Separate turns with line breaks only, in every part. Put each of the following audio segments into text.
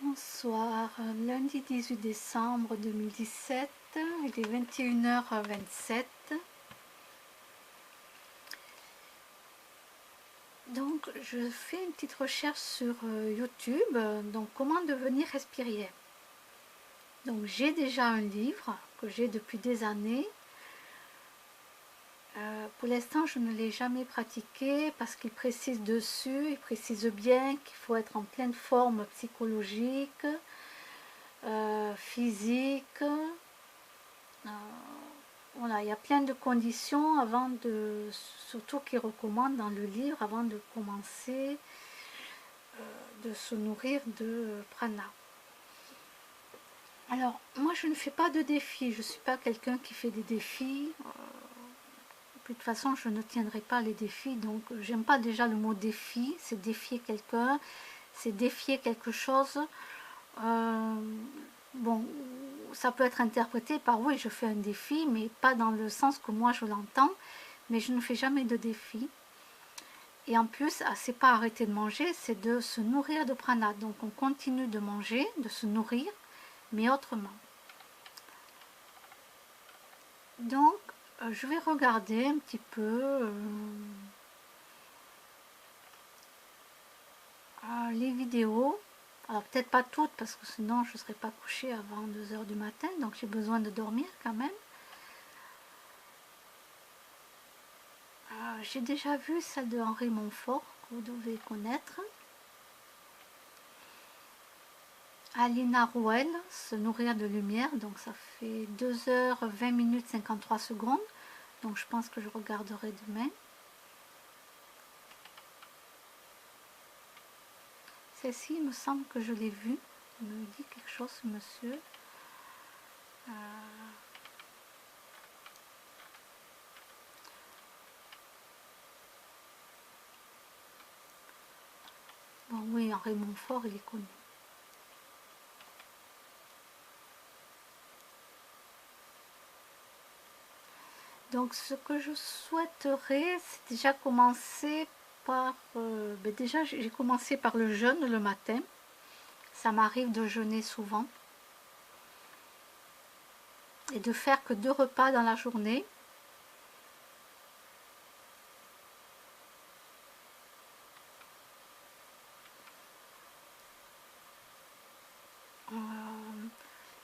Bonsoir, lundi 18 décembre 2017, il est 21h27. Donc je fais une petite recherche sur YouTube, donc comment devenir respirier. Donc j'ai déjà un livre que j'ai depuis des années. Pour l'instant je ne l'ai jamais pratiqué parce qu'il précise dessus, il précise bien qu'il faut être en pleine forme psychologique, physique. Voilà, il y a plein de conditions avant de, surtout qu'ils recommandent dans le livre, avant de commencer de se nourrir de prana. Alors, moi je ne fais pas de défis, je ne suis pas quelqu'un qui fait des défis. De toute façon, je ne tiendrai pas les défis, donc j'aime pas déjà le mot défi, c'est défier quelqu'un, c'est défier quelque chose. Bon, ça peut être interprété par oui, je fais un défi, mais pas dans le sens que moi je l'entends, mais je ne fais jamais de défi. Et en plus, c'est pas arrêter de manger, c'est de se nourrir de prana. Donc on continue de manger, de se nourrir, mais autrement. Donc je vais regarder un petit peu les vidéos. Alors peut-être pas toutes parce que sinon je ne serais pas couchée avant 2 h du matin, donc j'ai besoin de dormir quand même. J'ai déjà vu celle de Henri Montfort, que vous devez connaître. Alina Rouel, se nourrir de lumière, donc ça fait 2 h 20 minutes 53 secondes, donc je pense que je regarderai demain. Celle-ci, il me semble que je l'ai vue, il me dit quelque chose ce monsieur. Bon oui, Henri Montfort, il est connu. Donc ce que je souhaiterais, c'est déjà commencer par... déjà j'ai commencé par le jeûne le matin. Ça m'arrive de jeûner souvent. Et de faire que 2 repas dans la journée.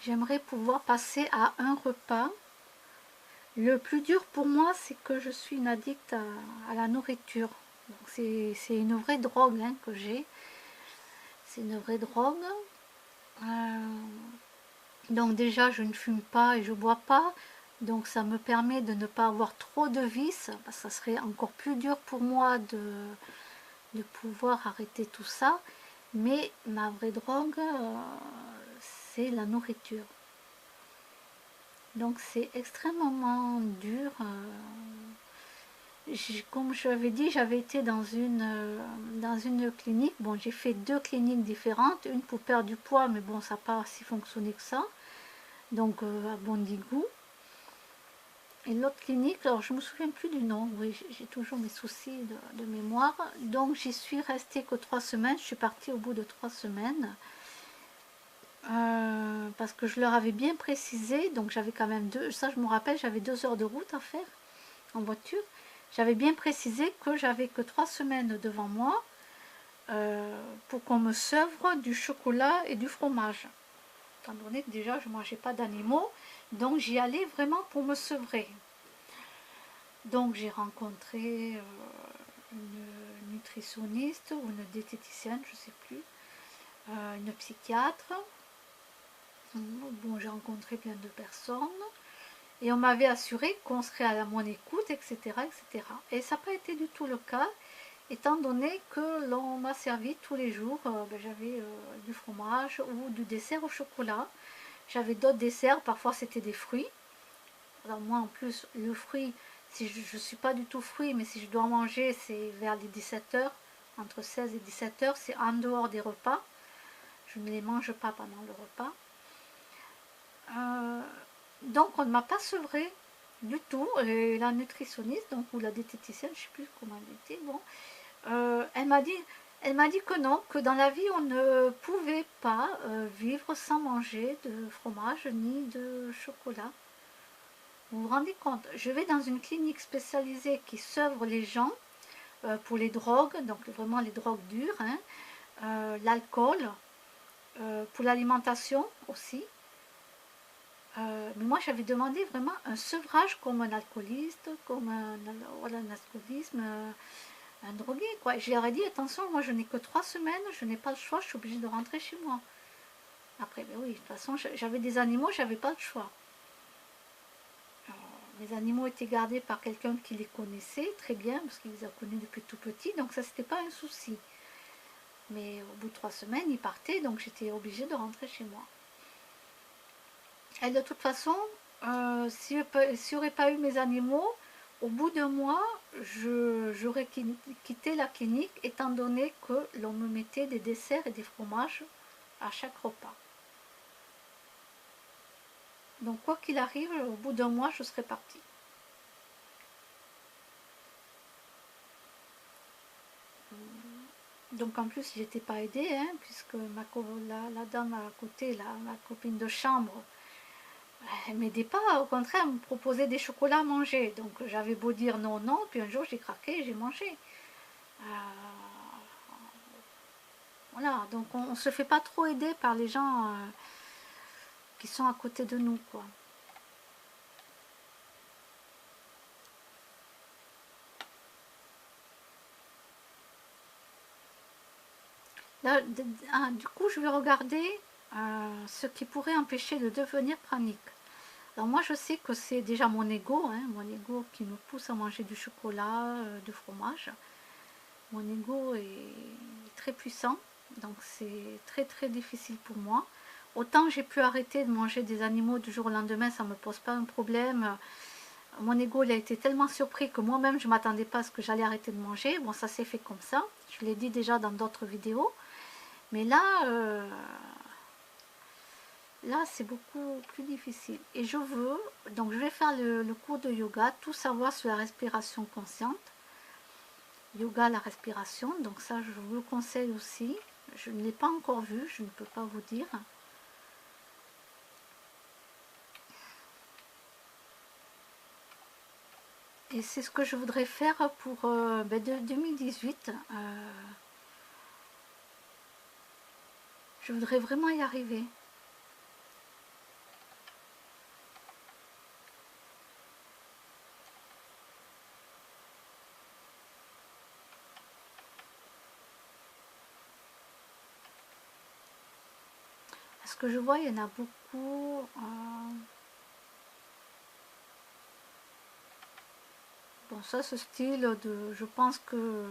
J'aimerais pouvoir passer à un repas. Le plus dur pour moi, c'est que je suis une addict à la nourriture. C'est une vraie drogue hein, que j'ai. C'est une vraie drogue. Donc déjà, je ne fume pas et je bois pas. Donc ça me permet de ne pas avoir trop de vices. Parce que ça serait encore plus dur pour moi de pouvoir arrêter tout ça. Mais ma vraie drogue, c'est la nourriture. Donc c'est extrêmement dur. Comme je l'avais dit, j'avais été dans une clinique. Bon, j'ai fait 2 cliniques différentes. Une pour perdre du poids, mais bon, ça n'a pas si fonctionné que ça. Donc à Bondigou. Et l'autre clinique, alors je me souviens plus du nom, oui, j'ai toujours mes soucis de mémoire. Donc j'y suis restée que 3 semaines. Je suis partie au bout de 3 semaines. Parce que je leur avais bien précisé, donc j'avais quand même ça je me rappelle, j'avais 2 heures de route à faire en voiture. J'avais bien précisé que j'avais que 3 semaines devant moi pour qu'on me sevre du chocolat et du fromage. Étant donné que déjà je ne mangeais pas d'animaux, donc j'y allais vraiment pour me sevrer. Donc j'ai rencontré une nutritionniste ou une diététicienne, je ne sais plus, une psychiatre. Bon, j'ai rencontré plein de personnes et on m'avait assuré qu'on serait à mon écoute, etc., etc. Et ça n'a pas été du tout le cas, étant donné que l'on m'a servi tous les jours. J'avais du fromage ou du dessert au chocolat. J'avais d'autres desserts, parfois c'était des fruits. Alors moi en plus, le fruit, si je ne suis pas du tout fruit, mais si je dois manger, c'est vers les 17 h, entre 16 et 17 h, c'est en dehors des repas. Je ne les mange pas pendant le repas. Donc on ne m'a pas sevré du tout. Et la nutritionniste donc, ou la diététicienne, je ne sais plus comment elle était, bon, elle m'a dit Elle m'a dit que non, que dans la vie on ne pouvait pas vivre sans manger de fromage ni de chocolat. Vous vous rendez compte? Je vais dans une clinique spécialisée qui s'œuvre les gens pour les drogues, donc vraiment les drogues dures, hein, l'alcool, pour l'alimentation aussi. Mais moi j'avais demandé vraiment un sevrage comme un alcooliste, comme voilà, un alcoolisme, un drogué quoi. Et je leur ai dit attention, moi je n'ai que 3 semaines, je n'ai pas le choix, je suis obligée de rentrer chez moi. Après, ben oui, de toute façon j'avais des animaux, j'avais pas le choix. Les animaux étaient gardés par quelqu'un qui les connaissait très bien, parce qu'il les a connus depuis tout petit, donc ça c'était pas un souci. Mais au bout de 3 semaines, ils partaient, donc j'étais obligée de rentrer chez moi. Et de toute façon, si n'y aurait pas eu mes animaux, au bout d'un mois, j'aurais quitté la clinique, étant donné que l'on me mettait des desserts et des fromages à chaque repas. Donc quoi qu'il arrive, au bout d'un mois, je serais partie. Donc en plus, j'étais pas aidée, hein, puisque la dame à côté, ma copine de chambre, elle m'aidait pas, au contraire, elle me proposait des chocolats à manger. Donc j'avais beau dire non, non, puis un jour j'ai craqué et j'ai mangé. Euh, voilà, donc on ne se fait pas trop aider par les gens qui sont à côté de nous, quoi. Là, du coup, je vais regarder ce qui pourrait empêcher de devenir pranique. Alors moi, je sais que c'est déjà mon ego qui me pousse à manger du chocolat, du fromage. Mon ego est très puissant, donc c'est très très difficile pour moi. Autant j'ai pu arrêter de manger des animaux du jour au lendemain, ça ne me pose pas un problème. Mon ego il a été tellement surpris que moi-même je ne m'attendais pas à ce que j'allais arrêter de manger. Bon, ça s'est fait comme ça, je l'ai dit déjà dans d'autres vidéos. Mais là c'est beaucoup plus difficile. Et donc je vais faire le cours de yoga, tout savoir sur la respiration consciente. Yoga, la respiration, donc ça je vous le conseille aussi. Je ne l'ai pas encore vu, je ne peux pas vous dire. Et c'est ce que je voudrais faire pour 2018. Je voudrais vraiment y arriver. Parce que je vois, il y en a beaucoup. Bon, ça, ce style de... Je pense que...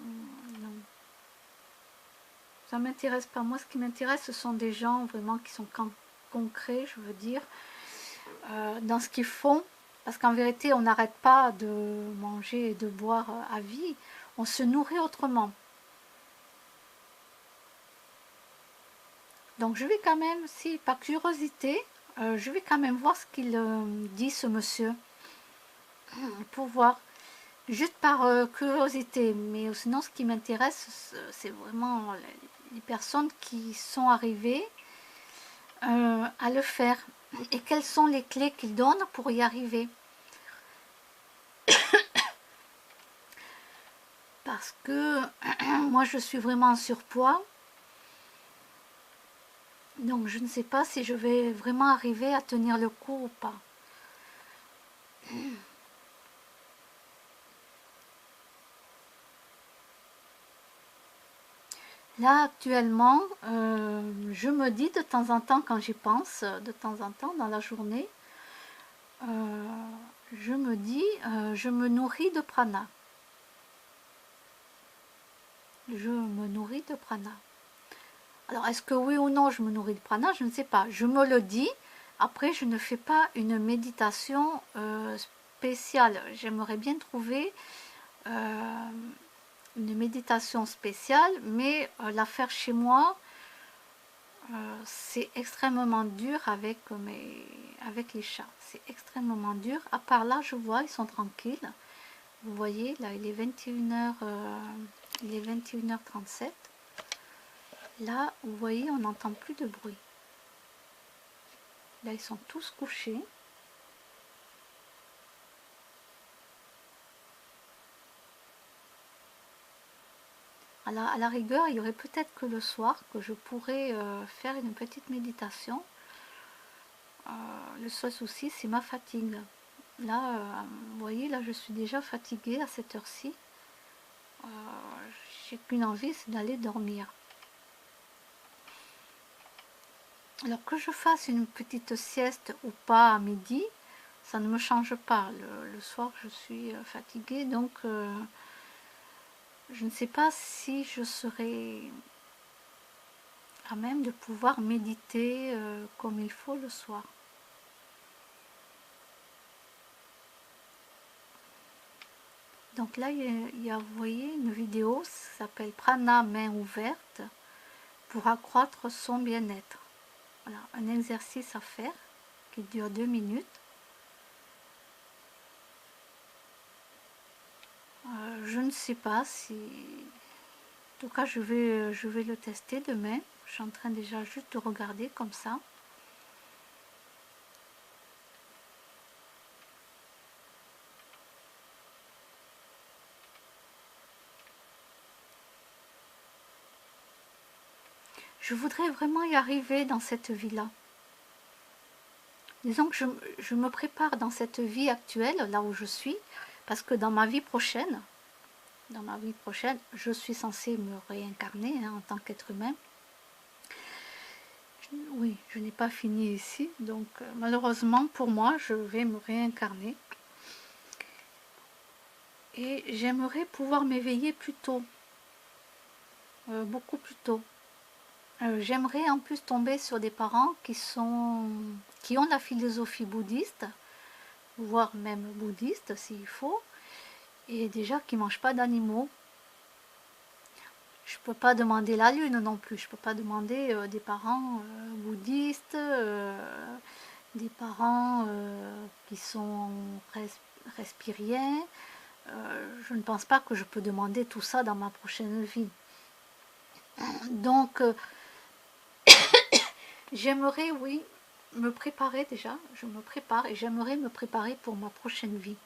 Non, ça m'intéresse pas. Moi, ce qui m'intéresse, ce sont des gens vraiment qui sont concrets, je veux dire, dans ce qu'ils font. Parce qu'en vérité, on n'arrête pas de manger et de boire à vie. On se nourrit autrement. Donc, je vais quand même, si par curiosité, je vais quand même voir ce qu'il dit, ce monsieur, pour voir. Juste par curiosité, mais sinon ce qui m'intéresse, c'est vraiment les personnes qui sont arrivées à le faire. Et quelles sont les clés qu'ils donnent pour y arriver. Parce que moi je suis vraiment en surpoids. Donc je ne sais pas si je vais vraiment arriver à tenir le coup ou pas. Là actuellement, je me dis de temps en temps quand j'y pense, de temps en temps dans la journée, je me dis, je me nourris de prana. Je me nourris de prana. Alors, est-ce que oui ou non je me nourris de prana? Je ne sais pas. Je me le dis. Après, je ne fais pas une méditation spéciale. J'aimerais bien trouver une méditation spéciale, mais la faire chez moi, c'est extrêmement dur avec les chats. C'est extrêmement dur. À part là, je vois, ils sont tranquilles. Vous voyez, là, il est 21h, il est 21h37. Là, vous voyez, on n'entend plus de bruit. Là, ils sont tous couchés. À la rigueur, il y aurait peut-être que le soir que je pourrais faire une petite méditation. Le seul souci, c'est ma fatigue. Là, vous voyez, là, je suis déjà fatiguée à cette heure-ci. J'ai qu'une envie, c'est d'aller dormir. Alors que je fasse une petite sieste ou pas à midi, ça ne me change pas. Le soir, je suis fatiguée, donc je ne sais pas si je serai à même de pouvoir méditer comme il faut le soir. Donc là, il y a, vous voyez, une vidéo, ça s'appelle Prana main ouverte pour accroître son bien-être. Voilà, un exercice à faire qui dure 2 minutes. Je ne sais pas si... En tout cas, je vais le tester demain. Je suis en train déjà juste de regarder comme ça. Je voudrais vraiment y arriver dans cette vie-là. Disons que je me prépare dans cette vie actuelle, là où je suis, parce que dans ma vie prochaine, je suis censée me réincarner en tant qu'être humain. Oui, je n'ai pas fini ici, donc malheureusement pour moi, je vais me réincarner. Et j'aimerais pouvoir m'éveiller plus tôt, beaucoup plus tôt. J'aimerais en plus tomber sur des parents qui ont la philosophie bouddhiste, voire même bouddhiste s'il faut, et déjà qui ne mangent pas d'animaux. Je ne peux pas demander la lune non plus, je ne peux pas demander des parents bouddhistes, des parents qui sont respiriens. Je ne pense pas que je peux demander tout ça dans ma prochaine vie. Donc, j'aimerais, oui, me préparer déjà. Je me prépare et j'aimerais me préparer pour ma prochaine vie.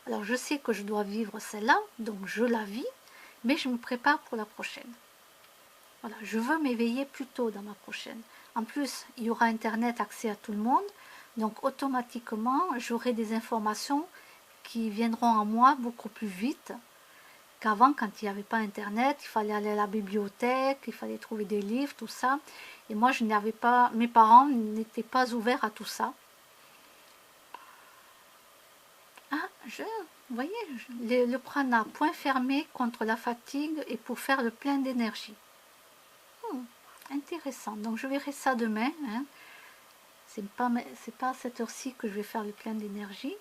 Alors, je sais que je dois vivre celle-là, donc je la vis, mais je me prépare pour la prochaine. Voilà, je veux m'éveiller plus tôt dans ma prochaine. En plus, il y aura Internet accès à tout le monde, donc automatiquement, j'aurai des informations qui viendront à moi beaucoup plus vite qu'avant, quand il n'y avait pas Internet, il fallait aller à la bibliothèque, il fallait trouver des livres, tout ça. Et moi, je n'avais pas, mes parents n'étaient pas ouverts à tout ça. Ah, vous voyez, le prana, point fermé contre la fatigue et pour faire le plein d'énergie. Intéressant. Donc je verrai ça demain. Hein. C'est pas à cette heure-ci que je vais faire le plein d'énergie.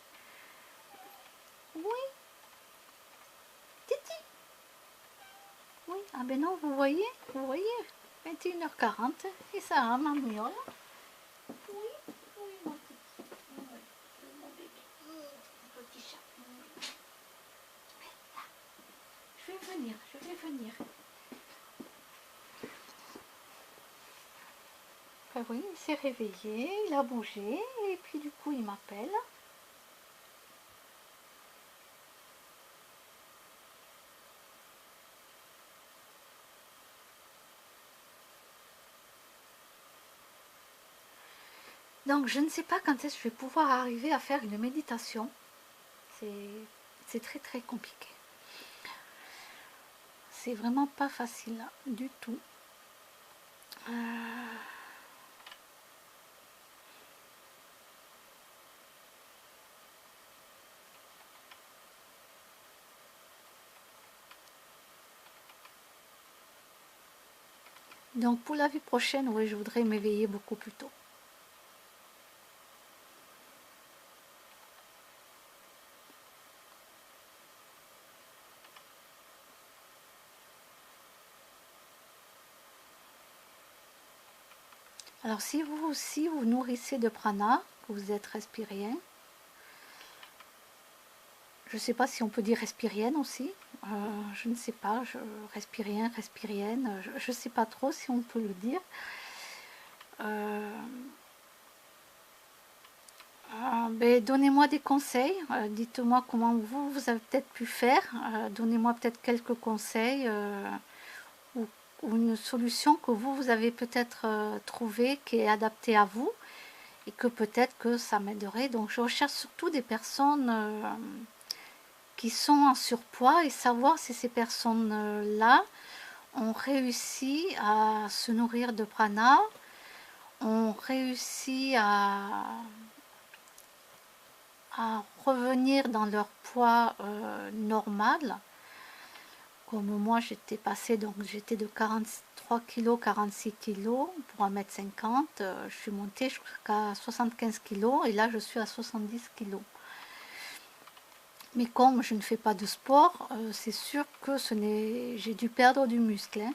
Oui, Titi. Oui, ah ben non, vous voyez, 21h40 et ça a ma miaule. Oui, oui, mon petit. Oui, mon bébé. Petit chat. Là. Je vais venir, je vais venir. Ben oui, il s'est réveillé, il a bougé et puis du coup il m'appelle. Donc je ne sais pas quand est-ce que je vais pouvoir arriver à faire une méditation. C'est très très compliqué. C'est vraiment pas facile du tout. Donc pour la vie prochaine, oui, je voudrais m'éveiller beaucoup plus tôt. Alors si vous aussi vous nourrissez de prana, que vous êtes respirien, je ne sais pas si on peut dire respirienne aussi. Je ne sais pas, respirien, respirienne, je ne sais pas trop si on peut le dire. Ben, donnez-moi des conseils, dites-moi comment vous avez peut-être pu faire, donnez-moi peut-être quelques conseils ou, ou une solution que vous avez peut-être trouvée qui est adaptée à vous et que peut-être que ça m'aiderait. Donc je recherche surtout des personnes qui sont en surpoids et savoir si ces personnes-là ont réussi à se nourrir de prana, ont réussi à revenir dans leur poids normal. Comme moi, j'étais passée, donc j'étais de 43 kg, 46 kg pour 1,50 m. Je suis montée jusqu'à 75 kg et là, je suis à 70 kg. Mais comme je ne fais pas de sport, c'est sûr que j'ai dû perdre du muscle. Hein.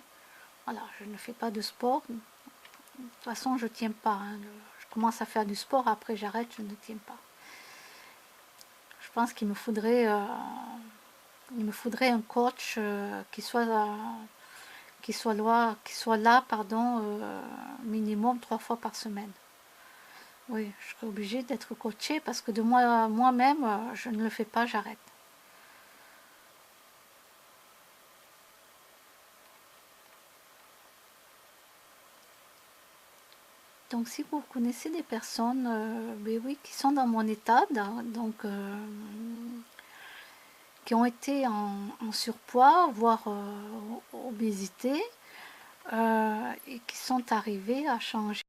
Voilà, je ne fais pas de sport. De toute façon, je ne tiens pas. Hein. Je commence à faire du sport, après j'arrête, je ne tiens pas. Je pense qu'il me faudrait un coach qui soit là, minimum 3 fois par semaine. Oui, je serais obligée d'être coachée parce que de moi-même, je ne le fais pas, j'arrête. Donc si vous connaissez des personnes ben oui, qui sont dans mon état, donc qui ont été en surpoids, voire obésité, et qui sont arrivés à changer